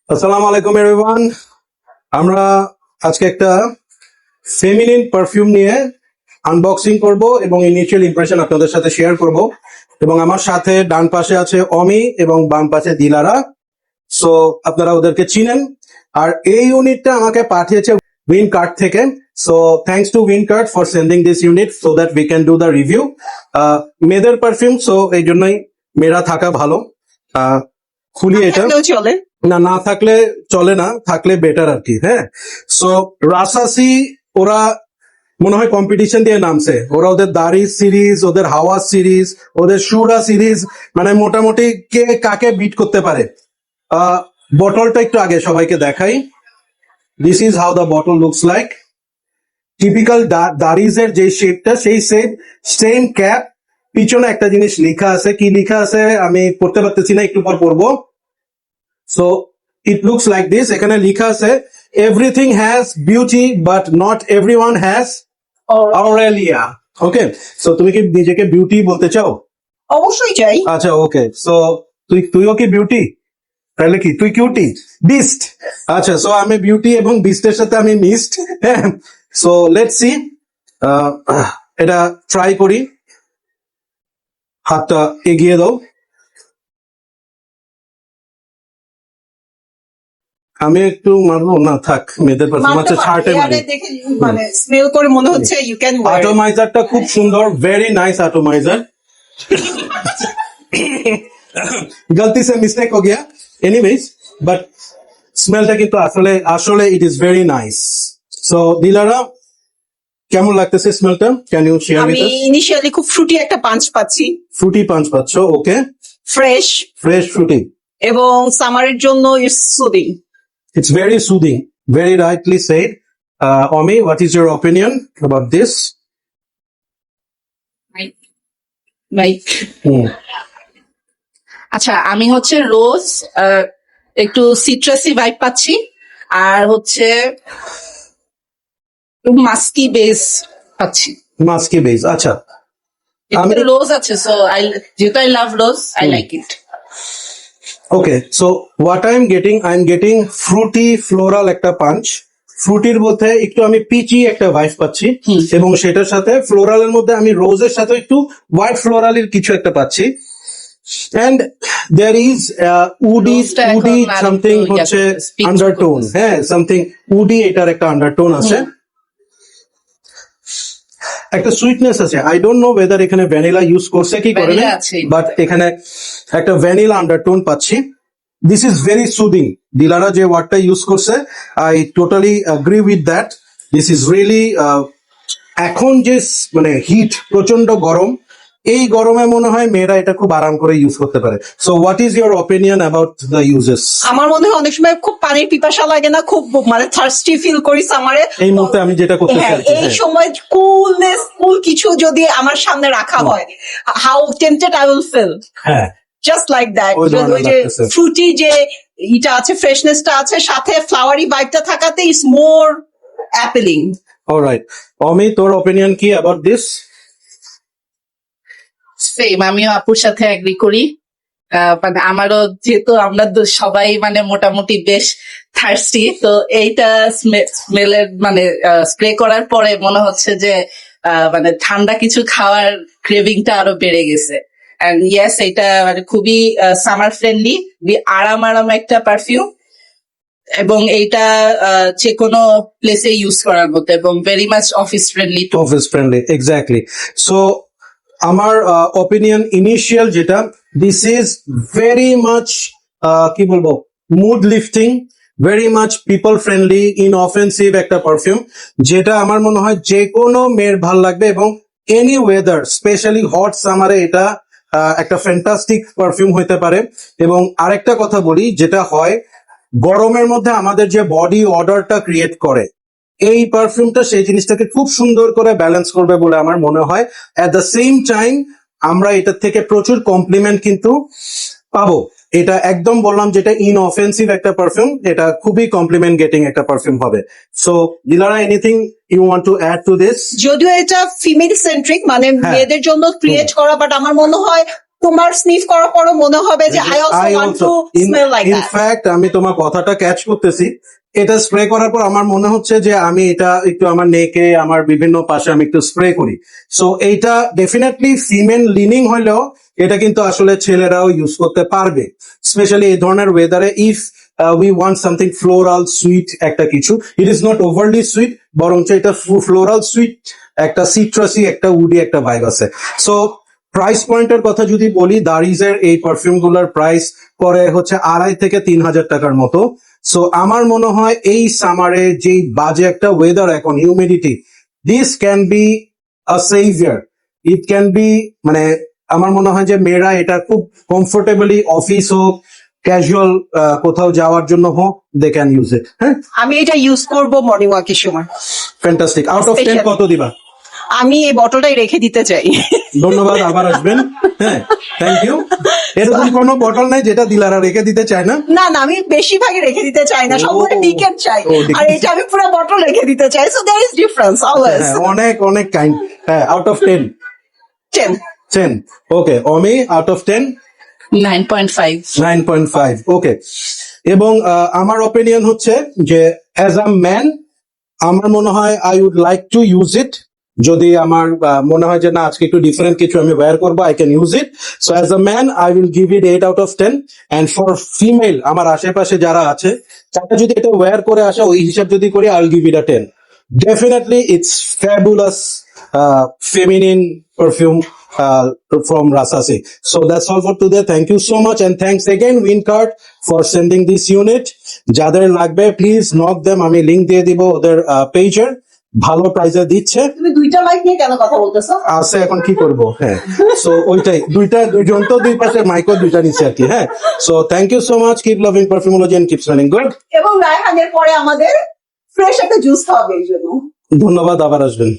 আসসালামু আলাইকুম এভরিওয়ান। আমরা আজকে একটা ফেমিনিন পারফিউম নিয়ে আনবক্সিং করব এবং ইনিশিয়াল ইমপ্রেশন আপনাদের সাথে শেয়ার করব। এবং আমার সাথে ডান পাশে আছে অমি এবং বাম পাশে দিলারা। সো আপনারা ওদেরকে চিনেন। আর এই ইউনিটটা আমাকে পাঠিয়েছে উইন কার্ড থেকে। So thanks to win card for sending this unit so that we can do the review. মেয়েদের পারফিউম, সো এই জন্যই মেয়েরা থাকা ভালো। খুলি এটা, চলে না থাকলে চলে না, থাকলে বেটার আর কি। হ্যাঁ, সো রাসাসি ওরা মনে হয় কম্পিটিশন দিয়ে নামছে। ওরা ওদের দাড়ি সিরিজ, ওদের হাওয়া সিরিজ, ওদের সুরা সিরিজ, মানে মোটামুটি কে কাকে বিট করতে পারে। বটলটা একটু আগে সবাইকে দেখাই। This is how the bottle looks like. Typical দাড়িজের যে শেপটা, সেই সেম ক্যাপ। পিছনে একটা জিনিস লেখা আছে, কি লেখা আছে আমি পড়তে পারতেছি না, একটু পর পড়বো। So it looks like this. এখানে লেখা আছে everything has beauty but not everyone has aurelia. Okay, so তুমি কি নিজেকে বিউটি বলতে চাও? অবশ্যই চাই। আচ্ছা, ওকে। সো তুইও কি বিউটি? তাহলে কি তুই কিউটি? বিস্ট। আচ্ছা, সো আমি বিউটি এবং বিস্টের সাথে আমি মিস্ট। হ্যাঁ, সো লেটস সি। এটা ট্রাই করি। হাতটা এগিয়ে দাও। আমি একটু মারবো না, থাক, মেয়েদের পারফিউম আছে, শার্টে মারি। মানে স্মেল করে মনে হচ্ছে ইউ ক্যান ওয়্যার। অটোমাইজারটা খুব সুন্দর, ভেরি নাইস অটোমাইজার। गलती से मिस्टेक हो गया, एनीवेज, बट স্মেলটা কিন্তু আসলে it is very nice. So Dilara, কেমন লাগতেছে স্মেলটা? ক্যান ইউ শেয়ার উইথ আমি আস? ইনিশিয়ালি খুব ফ্রুটি একটা পাঞ্চ পাচ্ছি, ফ্রুটি পাঞ্চ পাচ্ছ, ওকে। ফ্রেশ ফ্রুটি, এবং সামারের জন্য it's soothing. it's very soothing, very rightly said. Omi, what is your opinion about this? Like আচ্ছা, আমি হচ্ছে রোজ একটু সিট্রাসি ভাইব পাচ্ছি, আর হচ্ছে মাস্কি বেস পাচ্ছি। মাস্কি বেস, আচ্ছা। আমি রোজ আছে, সো যেহেতু I love rose, I like it. Okay, so what I'm getting fruity floral একটা পাঞ্চ। ফ্রুটির মধ্যে একটু আমি পিচি একটা ভাইব পাচ্ছি, এবং সেটার সাথে ফ্লোরালের মধ্যে আমি রোজের সাথে একটু হোয়াইট ফ্লোরালের কিছু একটা পাচ্ছি। And there is woody something হচ্ছে আন্ডারটোন। হ্যাঁ, সামথিং উডি, এটার একটা আন্ডারটোন আছে, একটা সুইটনেস আছে। আই ডোন্ট নো ওয়েদার এখানে ভ্যানিলা ইউজ করছে কি করে না, বাট এখানে একটা ভ্যানিলা আন্ডারটোন পাচ্ছি। This is very soothing. Dilara যে ওয়ার্ডটা ইউজ করছে, I totally agree with that. This is really, এখন যে মানে হিট, প্রচন্ড গরম, এই গরমে মনে হয় মেয়েরা এটা খুব আরাম করে ইউজ করতে পারে। So what is your opinion about the uses? আমার মনে হয় অনেক সময় খুব পানির পিপাসা লাগে না, খুব মানে থার্স্টি ফিল করি সামারে। এই মুহূর্তে আমি যেটা করতে চাই, এই সময় কুল কিছু যদি আমার সামনে রাখা হয়, how tempted I will feel. হ্যাঁ, জাস্ট লাইক দ্যাট। ওই ধরনের ওই যে লাগতেছে। ফ্রুটি যে ইটা আছে, ফ্রেশনেসটা আছে, সাথে ফ্লাওয়ারি ভাইবটা থাকাতে ইজ মোর অ্যাপিলিং। অলরাইট, অমি, তোর ওপিনিয়ন কি অ্যাবাউট দিস? সেম, আমিও আপুর সাথে এগ্রি করি। মানে আমারও যেহেতু আমরা সবাই মানে মোটামুটি বেশ থার্স্টি, তো এইটা স্মেলের মানে স্প্রে করার পরে মনে হচ্ছে যে মানে ঠান্ডা কিছু খাওয়ার ক্রেভিংটা আরো বেড়ে গেছে। এন্ড ইয়েস, এটা মানে খুবই সামার ফ্রেন্ডলি, আরাম একটা পারফিউম, এবং এইটা যে কোনো প্লেসে ইউজ করার মতো, এবং very much office friendly. Office friendly, exactly. So আমার ওপিনিয়ন ইনিশিয়াল যেটা, দিস ইজ ভেরি মাচ কি বলবো, mood lifting, very much people friendly, inoffensive একটা পারফিউম, যেটা আমার মনে হয় যে কোনো মেয়ের ভাল লাগবে। এবং এনি ওয়েদার, স্পেশালি হট সামারে এটা একটা ফ্যান্টাস্টিক পারফিউম হইতে পারে। এবং আরেকটা কথা বলি, যেটা হয় গরমের মধ্যে আমাদের যে বডি অর্ডারটা ক্রিয়েট করে, এই পারফিউমটা সেই জিনিসটাকে খুব সুন্দর করে ব্যালেন্স করবে বলে আমার মনে হয়। অ্যাট দ্য সেম টাইম আমরা এটার থেকে প্রচুর কমপ্লিমেন্ট কিন্তু পাবো। এটা একদম বললাম যেটা ইনঅফেন্সিভ একটা পারফিউম, এটা খুবই কমপ্লিমেন্ট গেটিং একটা পারফিউম হবে। So Dilara, anything you want to add to this? যদিও এটা ফিমেল সেন্ট্রিক, মানে মেয়েদের জন্য ক্রিয়েট করা, বাট আমার মনে হয় তোমার স্নিফ করার পরও মনে হবে যে I also I want also, two smell like in that. fact, আমি তোমার কথাটা ক্যাচ করতেছি। এটা স্প্রে করার পর আমার মনে হচ্ছে যে আমি এটা একটু আমার নেকে, আমার বিভিন্ন পাশে আমি একটু স্প্রে করি। সো এইটা ডেফিনেটলি ফিমেল লিনিং হলেও এটা কিন্তু আসলে ছেলেরাও ইউজ করতে পারবে, স্পেশালি এই ধরনের ওয়েদারে। If we want something floral sweet একটা কিছু, it is not overly sweet, বরঞ্চ এটা ফ্লোরাল সুইট, একটা সিট্রাসি, একটা উডি একটা ভাইব আছে। সো প্রাইস পয়েন্টের কথা যদি বলি, দারিজের এই পারফিউম গুলার প্রাইস পরে হচ্ছে 2,500 থেকে 3,000 টাকার মতো। সো আমার মনে হয় এই সামারে যে বাজে একটা ওয়েদার এখন, humidity, this can be a saviour. It can be, মানে আমার মনে হয় যে মেয়েরা এটা খুব কমফোর্টেবলি অফিস হোক, ক্যাজুয়াল কোথাও যাওয়ার জন্য হোক, দে ক্যান ইউজ ইট। হ্যাঁ, আমি এটা ইউজ করব মর্নিং ওয়াকের সময়। ফ্যান্টাস্টিক। আউট অফ 10 Especially- কত দিবা? আমি এই বটলটাই রেখে দিতে চাই। ধন্যবাদ, আবার আসবেন। হ্যাঁ, থ্যাংক ইউ। এরকম কোনো বটল নাই যেটা ডিলাররা রেখে দিতে চায় না? না না, আমি বেশিরভাগই রেখে দিতে চাই না, ও, সবগুলো ডিকেট চাই। ও, decant। আর এটা আমি পুরো বটল রেখে দিতে চাই। So there is difference always. হ্যাঁ, অনেক অনেক কাইন্ড। হ্যাঁ, out of 10। 10 10, okay. Omi, out of 10? 9.5 9.5, okay. এবং আমার ওপিনিয়ন হচ্ছে যে অ্যাজ আ ম্যান আমার মনে হয় I would like to use it. যদি আমার মনে হয় যে না আজকে একটু ডিফারেন্ট কিছু আমি ওয়্যার করবো, I can use it. So as a man I will give it 8 out of 10। And for female, আমার আশেপাশে যারা আছে তারা যদি এটা ওয়্যার করে আসে, ওই হিসাব যদি করি, I will give it a 10। Definitely, it's fabulous feminine perfume from Rasasi. So that's all for today. Thank you so much, and thanks again Wincart for sending this unit. যাদের লাগবে প্লিজ নক দেম, আমি link দিয়ে দিব ওদের পেজের। ভালো প্রাইজে দিচ্ছে। তুমি দুইটা মাইক নিয়ে কেন কথা বলতেছো? আছে, এখন কি করব? হ্যাঁ, সো ওইটাই, দুইজন তো দুই পাশে মাইকও দুইটা নিচ্ছে আর কি। হ্যাঁ, so thank you so much, keep loving perfumology and keep smelling good. এবং রায়হানের পরে আমাদের ফ্রেশ একটা জুস খাওয়াবে এই জন্য। ধন্যবাদ, আবার আসবেন।